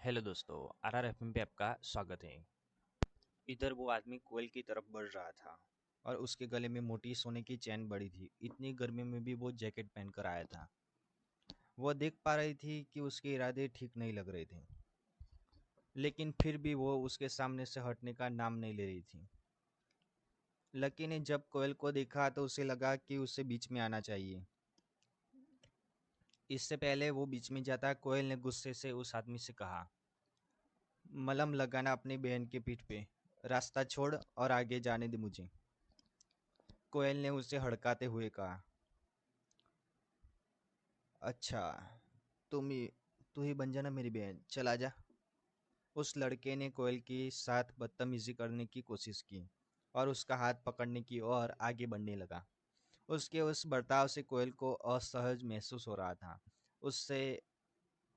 Hello दोस्तों, RRFM पे आपका स्वागत है। इधर वो आदमी कोयल की तरफ बढ़ रहा था और उसके गले में मोटी सोने की चेन बड़ी थी। इतनी गर्मी में भी वो जैकेट पहनकर आया था। वो देख पा रही थी कि उसके इरादे ठीक नहीं लग रहे थे, लेकिन फिर भी वो उसके सामने से हटने का नाम नहीं ले रही थी। लकी ने जब कोयल को देखा तो उसे लगा कि उसे बीच में आना चाहिए। इससे पहले वो बीच में जाता, कोयल ने गुस्से से उस आदमी से कहा, मलहम लगाना अपनी बहन के पीठ पे। रास्ता छोड़ और आगे जाने दे मुझे। कोयल ने उसे हड़काते हुए कहा, अच्छा, तुम ही तू ही बन जाना मेरी बहन, चला जा। उस लड़के ने कोयल के साथ बदतमीजी करने की कोशिश की और उसका हाथ पकड़ने की और आगे बढ़ने लगा। उसके उस बर्ताव से कोयल को असहज महसूस हो रहा था। उससे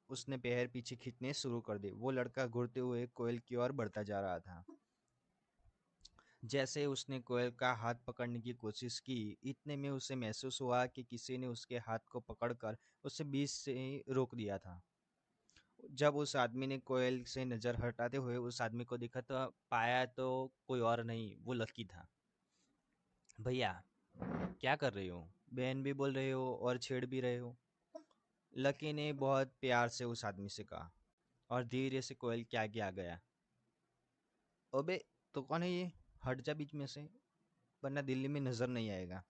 उसने पैर पीछे खींचने शुरू कर दिए। वो लड़का घूरते हुए कोयल की ओर बढ़ता जा रहा था। जैसे उसने कोयल का हाथ पकड़ने की कोशिश की, इतने में उसे महसूस हुआ कि किसी ने उसके हाथ को पकड़कर उसे बीच से ही रोक दिया था। जब उस आदमी ने कोयल से नजर हटाते हुए उस आदमी को देखा तो पाया तो कोई और नहीं, वो लकी था। भैया, क्या कर रहे हो? बहन भी बोल रहे हो और छेड़ भी रहे हो। लकी ने बहुत प्यार से उस आदमी से कहा और धीरे से कोयल के आगे आ गया। अबे, तो कौन है ये? हट जा बीच में से, वरना दिल्ली में नजर नहीं आएगा।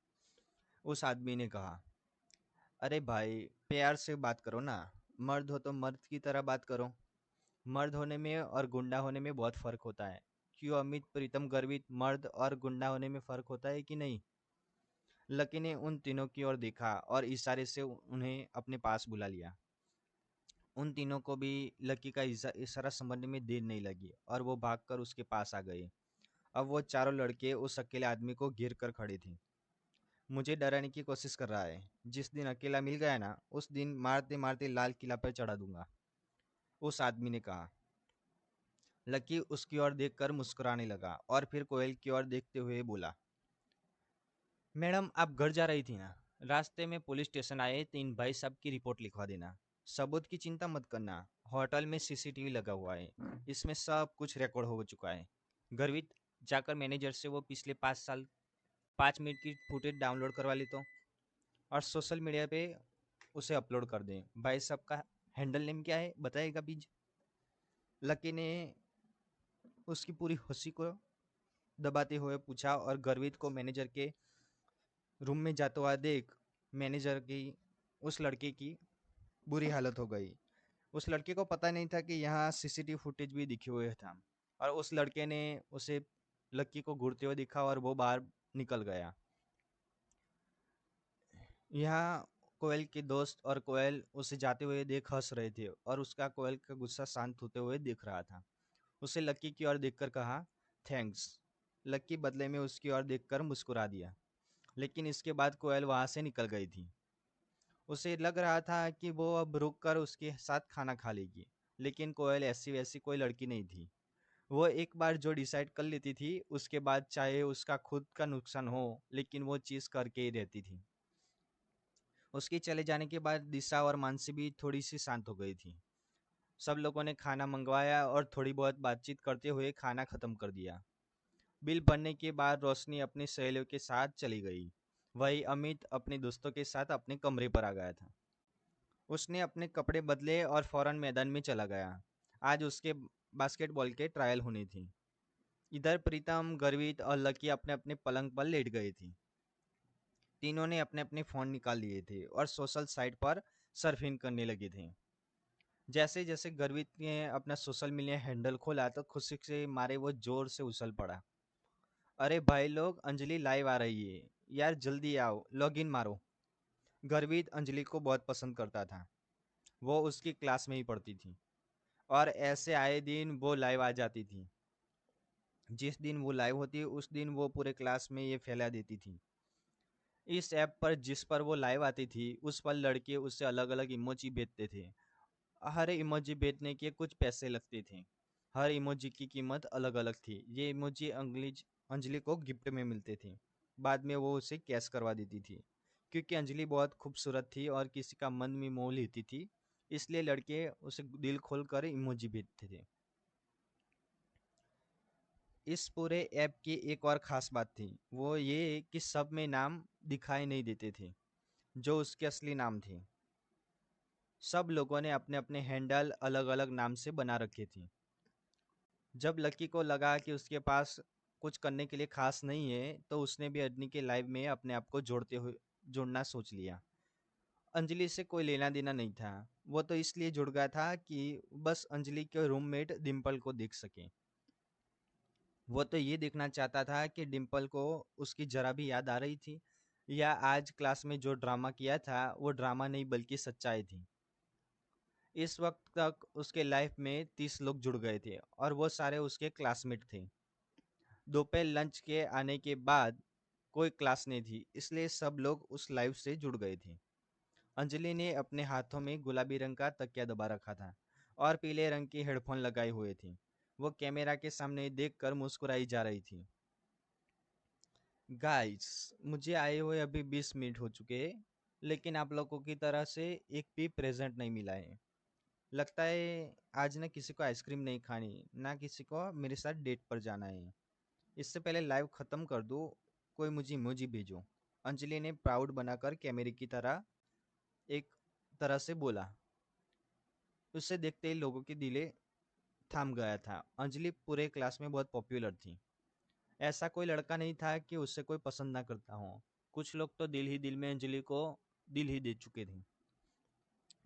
उस आदमी ने कहा, अरे भाई, प्यार से बात करो ना। मर्द हो तो मर्द की तरह बात करो। मर्द होने में और गुंडा होने में बहुत फर्क होता है। क्यों अमित, प्रीतम, गर्वित, मर्द और गुंडा होने में फर्क होता है कि नहीं? लकी ने उन तीनों की ओर देखा और इशारे से उन्हें अपने पास बुला लिया। उन तीनों को भी लकी का इशारा समझने में देर नहीं लगी और वो भागकर उसके पास आ गए। अब वो चारों लड़के उस अकेले आदमी को घेर कर खड़े थे। मुझे डराने की कोशिश कर रहा है। जिस दिन अकेला मिल गया ना, उस दिन मारते मारते लाल किला पर चढ़ा दूंगा, उस आदमी ने कहा। लकी उसकी ओर देखकर मुस्कुराने लगा और फिर कोयल की ओर देखते हुए बोला, मैडम, आप घर जा रही थी ना? रास्ते में पुलिस स्टेशन आए तो इन भाई साहब की रिपोर्ट लिखवा देना। सबूत की चिंता मत करना। होटल में सीसीटीवी लगा हुआ है, इसमें सब कुछ रिकॉर्ड हो चुका है। गर्वित, जाकर मैनेजर से वो पिछले 5 साल 5 मिनट की फुटेज डाउनलोड करवा ली तो, और सोशल मीडिया पे उसे अपलोड कर दें। भाई साहब का हैंडल नेम क्या है, बताएगा बीज? लकी ने उसकी पूरी हंसी को दबाते हुए पूछा और गर्वित को मैनेजर के रूम में जाते हुआ देख मैनेजर की उस लड़के की बुरी हालत हो गई। उस लड़के को पता नहीं था कि यहाँ सीसीटीवी फुटेज भी दिखे हुए था, और उस लड़के ने उसे लक्की को घूरते हुए दिखा और वो बाहर निकल गया। यहाँ कोयल के दोस्त और कोयल उसे जाते हुए देख हंस रहे थे और उसका कोयल का गुस्सा शांत होते हुए दिख रहा था। उसे लक्की की ओर देखकर कहा, थैंक्स। लक्की बदले में उसकी ओर देखकर मुस्कुरा दिया, लेकिन इसके बाद कोयल वहां से निकल गई थी। उसे लग रहा था कि वो अब रुक कर उसके साथ खाना खा लेगी, लेकिन कोयल ऐसी वैसी कोई लड़की नहीं थी। वो एक बार जो डिसाइड कर लेती थी, उसके बाद चाहे उसका खुद का नुकसान हो, लेकिन वो चीज़ करके ही रहती थी। उसके चले जाने के बाद दिशा और मानसी भी थोड़ी सी शांत हो गई थी। सब लोगों ने खाना मंगवाया और थोड़ी बहुत बातचीत करते हुए खाना खत्म कर दिया। बिल भरने के बाद रोशनी अपनी सहेलियों के साथ चली गई। वही अमित अपने दोस्तों के साथ अपने कमरे पर आ गया था। उसने अपने कपड़े बदले और फौरन मैदान में चला गया। आज उसके बास्केटबॉल के ट्रायल होनी थी। इधर प्रीतम, गर्वित और लकी अपने अपने पलंग पर लेट गए थे। तीनों ने अपने अपने फोन निकाल लिए थे और सोशल साइट पर सर्फिंग करने लगे थे। जैसे जैसे गर्वित ने अपना सोशल मीडिया हैंडल खोला तो खुशी से मारे वो जोर से उछल पड़ा। अरे भाई लोग, अंजलि लाइव आ रही है यार, जल्दी आओ, लॉग इन मारो। गर्वित अंजलि को बहुत पसंद करता था। वो उसकी क्लास में ही पढ़ती थी और ऐसे आए दिन वो लाइव आ जाती थी। जिस दिन वो लाइव होती उस दिन वो पूरे क्लास में ये फैला देती थी। इस ऐप पर जिस पर वो लाइव आती थी, उस पर लड़के उससे अलग अलग इमोजी भेजते थे। हर इमोजी भेजने के कुछ पैसे लगते थे। हर इमोजी की कीमत अलग अलग थी। ये इमोजी अंजलि को गिफ्ट में मिलते थे। बाद में वो उसे कैश करवा देती थी। क्योंकि अंजलि बहुत खूबसूरत थी और किसी का मन भी मोह लेती थी, इसलिए लड़के उसे दिल खोलकर इमोजी भेजते थे। इस पूरे ऐप की एक और खास बात थी, वो ये कि सब में नाम दिखाई नहीं देते थे जो उसके असली नाम थे। सब लोगों ने अपने अपने हैंडल अलग अलग नाम से बना रखे थे। जब लकी को लगा कि उसके पास कुछ करने के लिए खास नहीं है, तो उसने भी अंजलि के लाइव में अपने आप को जोड़ना सोच लिया। अंजलि से कोई लेना देना नहीं था। वो तो इसलिए जुड़ गया था कि बस अंजलि के रूममेट डिम्पल को देख सके। वो तो ये देखना चाहता था कि डिम्पल को उसकी जरा भी याद आ रही थी, या आज क्लास में जो ड्रामा किया था वो ड्रामा नहीं बल्कि सच्चाई थी। इस वक्त तक उसके लाइफ में 30 लोग जुड़ गए थे और वो सारे उसके क्लासमेट थे। दोपहर लंच के आने के बाद कोई क्लास नहीं थी, इसलिए सब लोग उस लाइव से जुड़ गए थे। अंजलि ने अपने हाथों में गुलाबी रंग का तकिया दबा रखा था और पीले रंग की हेडफोन लगाए हुए थी। वो कैमरा के सामने देखकर मुस्कुराई जा रही थी। गाइस, मुझे आए हुए अभी 20 मिनट हो चुके हैं, लेकिन आप लोगों की तरह से एक भी प्रेजेंट नहीं मिला है। लगता है आज ना किसी को आइसक्रीम नहीं खानी, ना किसी को मेरे साथ डेट पर जाना है। इससे पहले लाइव खत्म कर दो, कोई मुझे इमोजी भेजो। अंजलि ने प्राउड बनाकर कैमरे की तरह एक तरह से बोला। उसे देखते ही लोगों के दिले थम गया था। अंजलि पूरे क्लास में बहुत पॉपुलर थी। ऐसा कोई लड़का नहीं था कि उसे कोई पसंद ना करता हो। कुछ लोग तो दिल ही दिल में अंजलि को दिल ही दे चुके थे।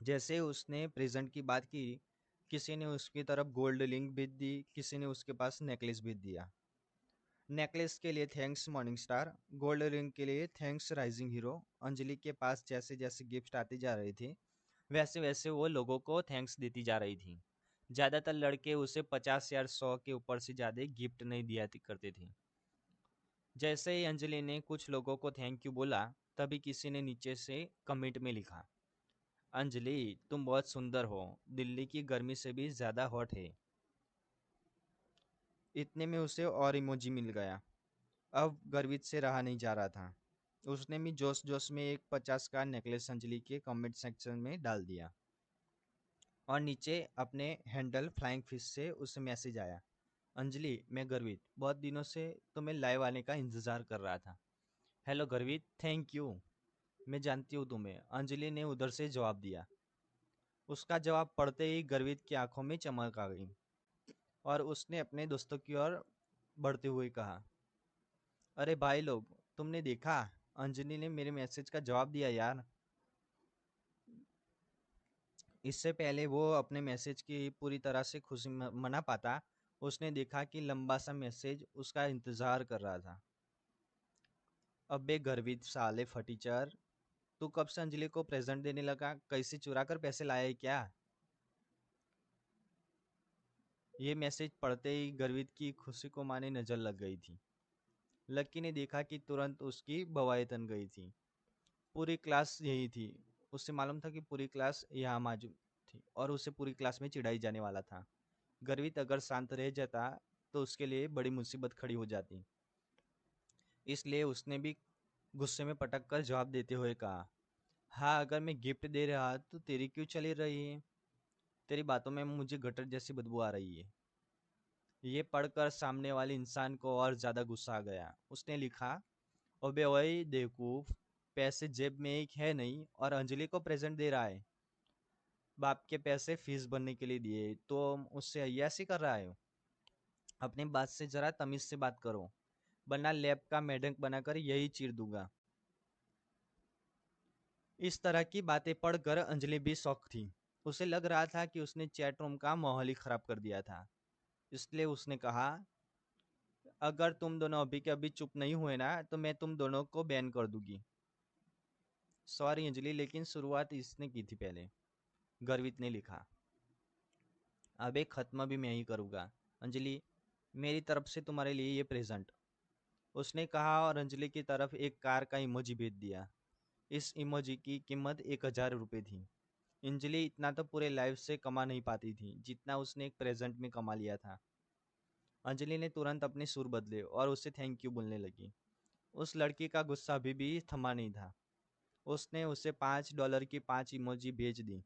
जैसे उसने प्रेजेंट की बात की, किसी ने उसकी तरफ गोल्ड लिंक भेज दी, किसी ने उसके पास नेकलेस भेज दिया। नेकलेस के लिए thanks morning star, gold ring के लिए थैंक्स राइजिंग हीरो। अंजलि के पास जैसे जैसे गिफ्ट आते जा रहे थे, वैसे वैसे वो लोगों को थैंक्स देती जा रही थी। ज्यादातर लड़के उसे 50 या 100 के ऊपर से ज्यादा गिफ्ट नहीं दिया करते थे। जैसे ही अंजलि ने कुछ लोगों को थैंक यू बोला, तभी किसी ने नीचे से कमेंट में लिखा, अंजलि तुम बहुत सुंदर हो, दिल्ली की गर्मी से भी ज्यादा हॉट है। इतने में उसे और इमोजी मिल गया। अब गर्वित से रहा नहीं जा रहा था। उसने भी जोश जोश में एक 50 का नेकलेस अंजलि के कमेंट सेक्शन में डाल दिया और नीचे अपने हैंडल फ्लाइंग फिश से उसे मैसेज आया, अंजलि मैं गर्वित बहुत दिनों से तुम्हें लाइव आने का इंतजार कर रहा था। हेलो गर्वित, थैंक यू। मैं जानती हूँ तुम्हें, अंजलि ने उधर से जवाब दिया। उसका जवाब पढ़ते ही गर्वित की आंखों में चमक आ गई और उसने अपने दोस्तों की ओर बढ़ते हुए कहा, अरे भाई लोग, तुमने देखा, अंजलि ने मेरे मैसेज का जवाब दिया यार। इससे पहले वो अपने मैसेज की पूरी तरह से खुशी मना पाता, उसने देखा कि लंबा सा मैसेज उसका इंतजार कर रहा था। अबे गर्वित साले फटीचर, तू कब से अंजलि को प्रेजेंट देने लगा? कैसे चुरा कर पैसे लाया है क्या? ये मैसेज पढ़ते ही गर्वित की खुशी को माने नजर लग गई थी। लक्की ने देखा कि तुरंत उसकी बवाएं तन गई थी। पूरी क्लास यही थी। उससे मालूम था कि पूरी क्लास यहाँ मौजूद थी और उसे पूरी क्लास में चिढ़ाई जाने वाला था। गर्वित अगर शांत रह जाता तो उसके लिए बड़ी मुसीबत खड़ी हो जाती। इसलिए उसने भी गुस्से में पटक कर जवाब देते हुए कहा, हाँ अगर मैं गिफ्ट दे रहा तो तेरी क्यों चली रही है? तेरी बातों में मुझे गटर जैसी बदबू आ रही है। ये पढ़कर सामने वाले इंसान को और ज्यादा गुस्सा आ गया। उसने लिखा, अबे ओए बेवकूफ, पैसे जेब में एक है नहीं और अंजलि को प्रेजेंट दे रहा है। बाप के पैसे फीस भरने के लिए दिए तो उससे अय्यासी कर रहा है? अपनी बात से जरा तमीज से बात करो, वरना लैब का मेढक बनाकर यही चीर दूंगा। इस तरह की बातें पढ़कर अंजलि भी शौक थी। उसे लग रहा था कि उसने चैट रूम का माहौल ही खराब कर दिया था। इसलिए उसने कहा, अगर तुम दोनों अभी के अभी चुप नहीं हुए ना तो मैं तुम दोनों को बैन कर दूंगी। सॉरी अंजलि, लेकिन शुरुआत इसने की थी पहले, गर्वित ने लिखा। अबे खत्म भी मैं ही करूंगा। अंजलि, मेरी तरफ से तुम्हारे लिए ये प्रेजेंट, उसने कहा और अंजलि की तरफ एक कार का इमोजी भेज दिया। इस इमोजी की कीमत 1000 रुपये थी। अंजलि इतना तो पूरे लाइफ से कमा नहीं पाती थी जितना उसने एक प्रेजेंट में कमा लिया था। अंजलि ने तुरंत अपने सुर बदले और उसे थैंक यू बोलने लगी। उस लड़की का गुस्सा अभी भी थमा नहीं था। उसने उसे $5 की 5 इमोजी भेज दी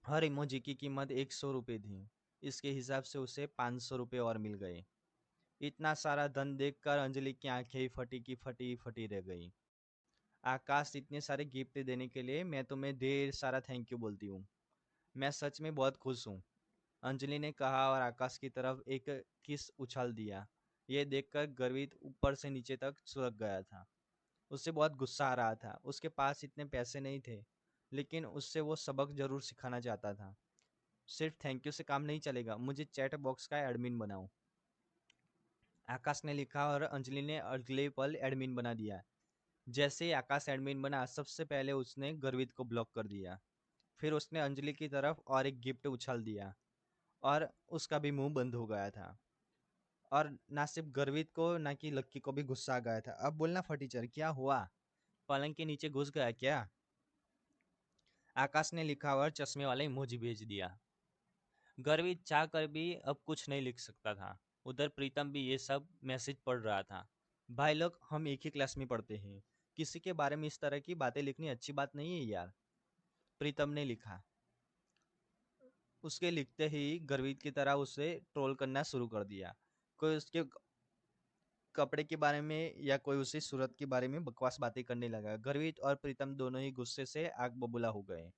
हर इमोजी की कीमत 100 रुपये थी। इसके हिसाब से उसे 500 रुपये और मिल गए। इतना सारा धन देखकर अंजलि की आंखें ही फटी की फटी फटी रह गई। आकाश, इतने सारे गिफ्ट देने के लिए मैं तुम्हें ढेर सारा थैंक यू बोलती हूँ। मैं सच में बहुत खुश हूँ, अंजलि ने कहा और आकाश की तरफ एक किस उछाल दिया। यह देखकर गर्वित ऊपर से नीचे तक सुलग गया था। उससे बहुत गुस्सा आ रहा था। उसके पास इतने पैसे नहीं थे, लेकिन उससे वो सबक जरूर सिखाना चाहता था। सिर्फ थैंक यू से काम नहीं चलेगा, मुझे चैट बॉक्स का एडमिन बनाओ, आकाश ने लिखा और अंजलि ने अगले पल एडमिन बना दिया। जैसे ही आकाश एडमिन बना, सबसे पहले उसने गर्वित को ब्लॉक कर दिया। फिर उसने अंजलि की तरफ और एक गिफ्ट उछाल दिया और उसका भी मुंह बंद हो गया था। और ना सिर्फ गर्वित को, ना कि लक्की को भी गुस्सा आ गया था। अब बोलना फटीचर, क्या हुआ? पलंग के नीचे घुस गया क्या? आकाश ने लिखा और चश्मे वाला इमोजी भेज दिया। गर्वित चाह कर भी अब कुछ नहीं लिख सकता था। उधर प्रीतम भी ये सब मैसेज पढ़ रहा था। भाई लोग, हम एक ही क्लास में पढ़ते हैं, किसी के बारे में इस तरह की बातें लिखनी अच्छी बात नहीं है यार, प्रीतम ने लिखा। उसके लिखते ही गर्वित की तरह उसे ट्रोल करना शुरू कर दिया। कोई उसके कपड़े के बारे में या कोई उसी सूरत के बारे में बकवास बातें करने लगा। गर्वित और प्रीतम दोनों ही गुस्से से आग बबूला हो गए,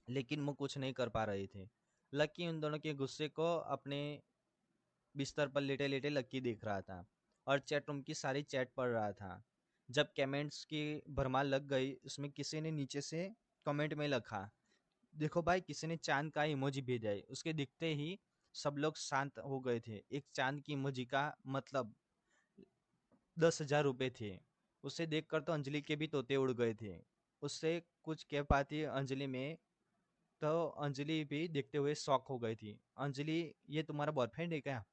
लेकिन वो कुछ नहीं कर पा रहे थे। लक्की उन दोनों के गुस्से को अपने बिस्तर पर लेटे लेटे लक्की देख रहा था और चैट रूम की सारी चैट पढ़ रहा था। जब कमेंट्स की भरमार लग गई, उसमें किसी ने नीचे से कमेंट में लिखा, देखो भाई, किसी ने चांद का इमोजी भेजा है। उसके दिखते ही सब लोग शांत हो गए थे। एक चांद की इमोजी का मतलब 10,000 रुपये थे। उसे देखकर तो अंजलि के भी तोते उड़ गए थे। उससे कुछ कह पाती अंजलि में, तो अंजलि भी देखते हुए शॉक हो गई थी। अंजलि, ये तुम्हारा बॉयफ्रेंड है क्या?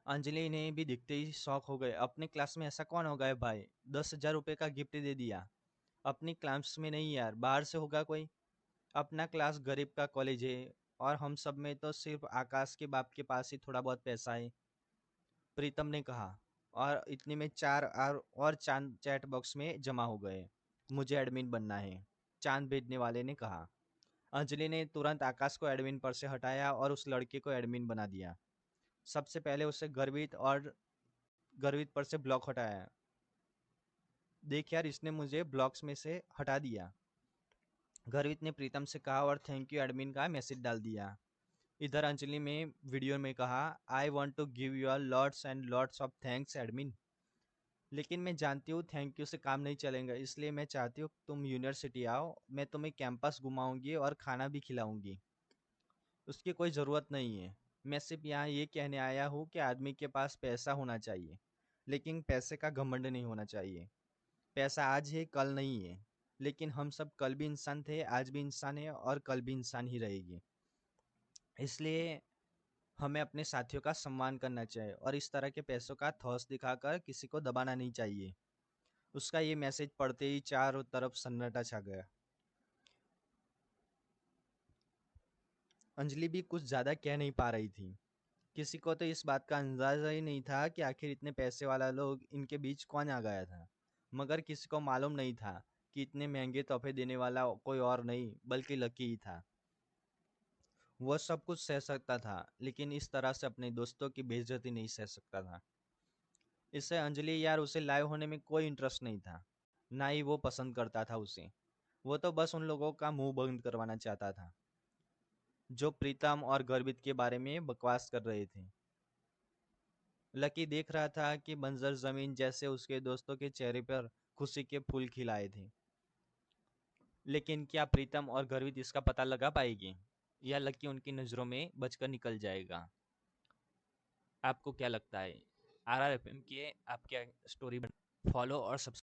अंजलि ने भी दिखते ही शॉक हो गए। अपने क्लास में ऐसा कौन होगा है भाई, 10,000 रुपये का गिफ्ट दे दिया? अपनी क्लास में नहीं यार, बाहर से होगा कोई। अपना क्लास गरीब का कॉलेज है, और हम सब में तो सिर्फ आकाश के बाप के पास ही थोड़ा बहुत पैसा है, प्रीतम ने कहा। और इतने में चार और चांद चैट बॉक्स में जमा हो गए। मुझे एडमिन बनना है, चांद भेजने वाले ने कहा। अंजलि ने तुरंत आकाश को एडमिन पर से हटाया और उस लड़के को एडमिन बना दिया। सबसे पहले उसे गर्वित पर से ब्लॉक हटाया। देख यार, इसने मुझे ब्लॉक्स में से हटा दिया, गर्वित ने प्रीतम से कहा और थैंक यू एडमिन का मैसेज डाल दिया। इधर अंजलि में वीडियो में कहा, I want to give you lots and lots of thanks admin, लेकिन मैं जानती हूँ थैंक यू से काम नहीं चलेगा, इसलिए मैं चाहती हूँ तुम यूनिवर्सिटी आओ, मैं तुम्हें कैंपस घुमाऊंगी और खाना भी खिलाऊंगी। उसकी कोई ज़रूरत नहीं है। मैं सिर्फ यहाँ ये कहने आया हूँ कि आदमी के पास पैसा होना चाहिए, लेकिन पैसे का घमंड नहीं होना चाहिए। पैसा आज है, कल नहीं है, लेकिन हम सब कल भी इंसान थे, आज भी इंसान है और कल भी इंसान ही रहेगी। इसलिए हमें अपने साथियों का सम्मान करना चाहिए और इस तरह के पैसों का ठौस दिखाकर किसी को दबाना नहीं चाहिए। उसका ये मैसेज पढ़ते ही चारों तरफ सन्नाटा छा गया। अंजलि भी कुछ ज़्यादा कह नहीं पा रही थी। किसी को तो इस बात का अंदाजा ही नहीं था कि आखिर इतने पैसे वाला लोग इनके बीच कौन आ गया था। मगर किसी को मालूम नहीं था कि इतने महंगे तोहफे देने वाला कोई और नहीं बल्कि लकी ही था। वह सब कुछ सह सकता था, लेकिन इस तरह से अपने दोस्तों की बेइज्जती नहीं सह सकता था। इससे अंजलि यार, उसे लाइव होने में कोई इंटरेस्ट नहीं था, ना ही वो पसंद करता था उसे। वो तो बस उन लोगों का मुंह बंद करवाना चाहता था जो प्रीतम और गर्वित के बारे में बकवास कर रहे थे। लकी देख रहा था कि बंजर जमीन जैसे उसके दोस्तों के चेहरे पर खुशी के फूल खिलाए थे। लेकिन क्या प्रीतम और गर्वित इसका पता लगा पाएगी, या लकी उनकी नज़रों में बचकर निकल जाएगा? आपको क्या लगता है? RRFM की आप क्या स्टोरी फॉलो और सब्सक्राइब